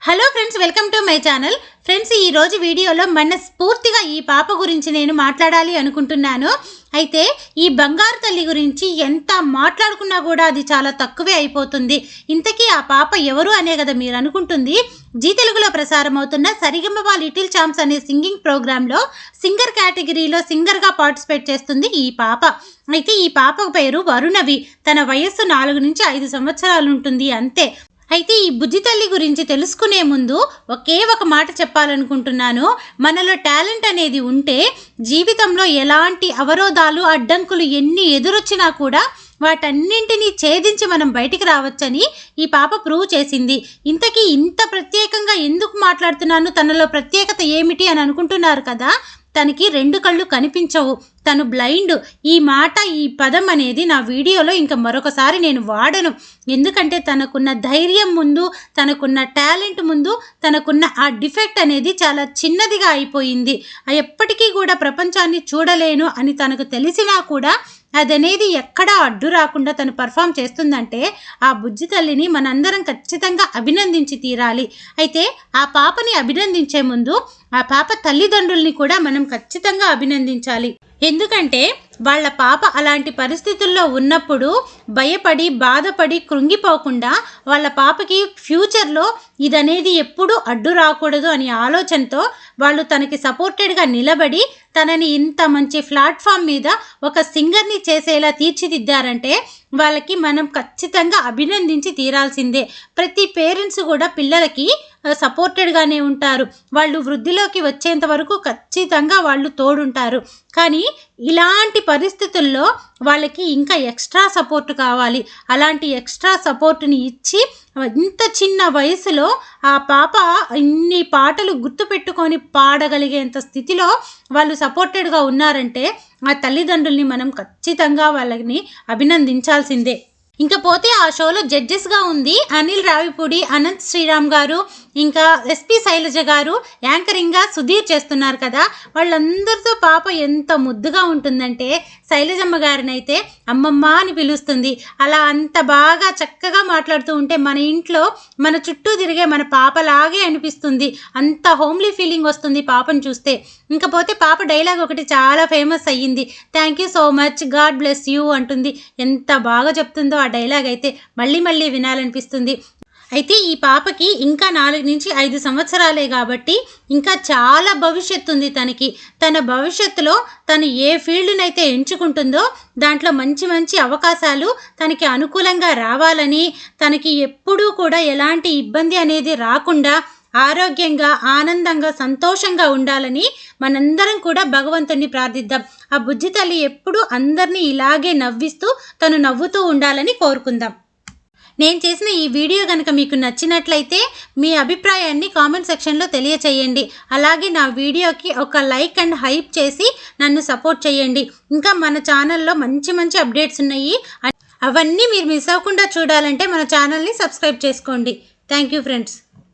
Hello friends, welcome to my channel. Friends, ఈ రోజు వీడియోలో మనస్ఫూర్తిగా ఈ పాప గురించి నేను మాట్లాడాలి అనుకుంటున్నాను. అయితే ఈ బంగారు తల్లి గురించి ఎంత మాట్లాడుకున్నా కూడా అది చాలా తక్కువే అయిపోతుంది. ఇంతకీ ఆ పాప ఎవరు అనే కదా మీరు అనుకుంటుంది. జీ తెలుగులో ప్రసారం అవుతున్న సరిగమప లిటిల్ ఛాంప్స్ అనే సింగింగ్ ప్రోగ్రాంలో సింగర్ కేటగిరీలో సింగర్గా పార్టిసిపేట్ చేస్తుంది ఈ పాప. అయితే ఈ పాప పేరు వరుణవి. తన వయస్సు 4 నుంచి 5 సంవత్సరాలు ఉంటుంది అంతే. అయితే ఈ బుజ్జి తల్లి గురించి తెలుసుకునే ముందు ఒకే ఒక మాట చెప్పాలనుకుంటున్నాను. మనలో టాలెంట్ అనేది ఉంటే జీవితంలో ఎలాంటి అవరోధాలు అడ్డంకులు ఎన్ని ఎదురొచ్చినా కూడా వాటన్నింటినీ ఛేదించి మనం బయటికి రావచ్చని ఈ పాప ప్రూవ్ చేసింది. ఇంతకీ ఇంత ప్రత్యేకంగా ఎందుకు మాట్లాడుతున్నాను, తనలో ప్రత్యేకత ఏమిటి అని అనుకుంటున్నారు కదా. తనకి 2 కళ్ళు కనిపించవు, తను బ్లైండ్. ఈ మాట, ఈ పదం అనేది నా వీడియోలో ఇంకా మరొకసారి నేను వాడను. ఎందుకంటే తనకున్న ధైర్యం ముందు, తనకున్న టాలెంట్ ముందు, తనకున్న ఆ డిఫెక్ట్ అనేది చాలా చిన్నదిగా అయిపోయింది. ఎప్పటికీ కూడా ప్రపంచాన్ని చూడలేను అని తనకు తెలిసినా కూడా అదనేది ఎక్కడా అడ్డు రాకుండా తను పర్ఫామ్ చేస్తుందంటే ఆ బుజ్జి తల్లిని మనందరం ఖచ్చితంగా అభినందించి తీరాలి. అయితే ఆ పాపని అభినందించే ముందు ఆ పాప తల్లిదండ్రుల్ని కూడా మనం ఖచ్చితంగా అభినందించాలి. ఎందుకంటే వాళ్ళ పాప అలాంటి పరిస్థితుల్లో ఉన్నప్పుడు భయపడి బాధపడి కృంగిపోకుండా వాళ్ళ పాపకి ఫ్యూచర్లో ఇదనేది ఎప్పుడూ అడ్డు రాకూడదు అనే ఆలోచనతో వాళ్ళు తనకి సపోర్టెడ్గా నిలబడి తనని ఇంత మంచి ప్లాట్ఫామ్ మీద ఒక సింగర్ని చేసేలా తీర్చిదిద్దారంటే వాళ్ళకి మనం ఖచ్చితంగా అభినందించి తీరాల్సిందే. ప్రతి పేరెంట్స్ కూడా పిల్లలకి సపోర్టెడ్గానే ఉంటారు. వాళ్ళు వృద్ధిలోకి వచ్చేంత వరకు ఖచ్చితంగా వాళ్ళు తోడుంటారు. కానీ ఇలాంటి పరిస్థితుల్లో వాళ్ళకి ఇంకా ఎక్స్ట్రా సపోర్ట్ కావాలి. అలాంటి ఎక్స్ట్రా సపోర్ట్ని ఇచ్చి ఇంత చిన్న వయసులో ఆ పాప ఇన్ని పాటలు గుర్తుపెట్టుకొని పాడగలిగేంత స్థితిలో వాళ్ళు సపోర్టెడ్గా ఉన్నారంటే ఆ తల్లిదండ్రుల్ని మనం ఖచ్చితంగా వాళ్ళని అభినందించాల్సిందే. ఇంకపోతే ఆ షోలో జడ్జెస్గా ఉంది అనిల్ రావిపూడి, అనంత్ శ్రీరామ్ గారు, ఇంకా ఎస్పి శైలజ గారు. యాంకరింగ్గా సుధీర్ చేస్తున్నారు కదా. వాళ్ళందరితో పాప ఎంత ముద్దుగా ఉంటుందంటే శైలజమ్మ గారిని అయితే అమ్మమ్మ అని పిలుస్తుంది. అలా అంత బాగా చక్కగా మాట్లాడుతూ ఉంటే మన ఇంట్లో మన చుట్టూ తిరిగే మన పాపలాగే అనిపిస్తుంది. అంత హోమ్లీ ఫీలింగ్ వస్తుంది పాపను చూస్తే. ఇంకపోతే పాప డైలాగ్ ఒకటి చాలా ఫేమస్ అయ్యింది. Thank you so much, God bless you అంటుంది. ఎంత బాగా చెప్తుందో ఆ డైలాగ్ అయితే మళ్ళీ మళ్ళీ వినాలనిపిస్తుంది. అయితే ఈ పాపకి ఇంకా 4 నుంచి 5 సంవత్సరాలే కాబట్టి ఇంకా చాలా భవిష్యత్తు ఉంది తనకి. తన భవిష్యత్తులో తను ఏ ఫీల్డ్నైతే ఎంచుకుంటుందో దాంట్లో మంచి మంచి అవకాశాలు తనకి అనుకూలంగా రావాలని, తనకి ఎప్పుడూ కూడా ఎలాంటి ఇబ్బంది అనేది రాకుండా ఆరోగ్యంగా, ఆనందంగా, సంతోషంగా ఉండాలని మనందరం కూడా భగవంతుని ప్రార్థిద్దాం. ఆ బుజ్జి తల్లి ఎప్పుడూ అందరినీ ఇలాగే నవ్విస్తూ తను నవ్వుతూ ఉండాలని కోరుకుందాం. నేను చేసిన ఈ వీడియో కనుక మీకు నచ్చినట్లయితే మీ అభిప్రాయాన్ని కామెంట్ సెక్షన్లో తెలియచేయండి. అలాగే నా వీడియోకి ఒక లైక్ అండ్ హైప్ చేసి నన్ను సపోర్ట్ చేయండి. ఇంకా మన ఛానల్లో మంచి మంచి అప్డేట్స్ ఉన్నాయి. అవన్నీ మీరు మిస్ అవ్వకుండా చూడాలంటే మన ఛానల్ని సబ్స్క్రైబ్ చేసుకోండి. Thank you friends.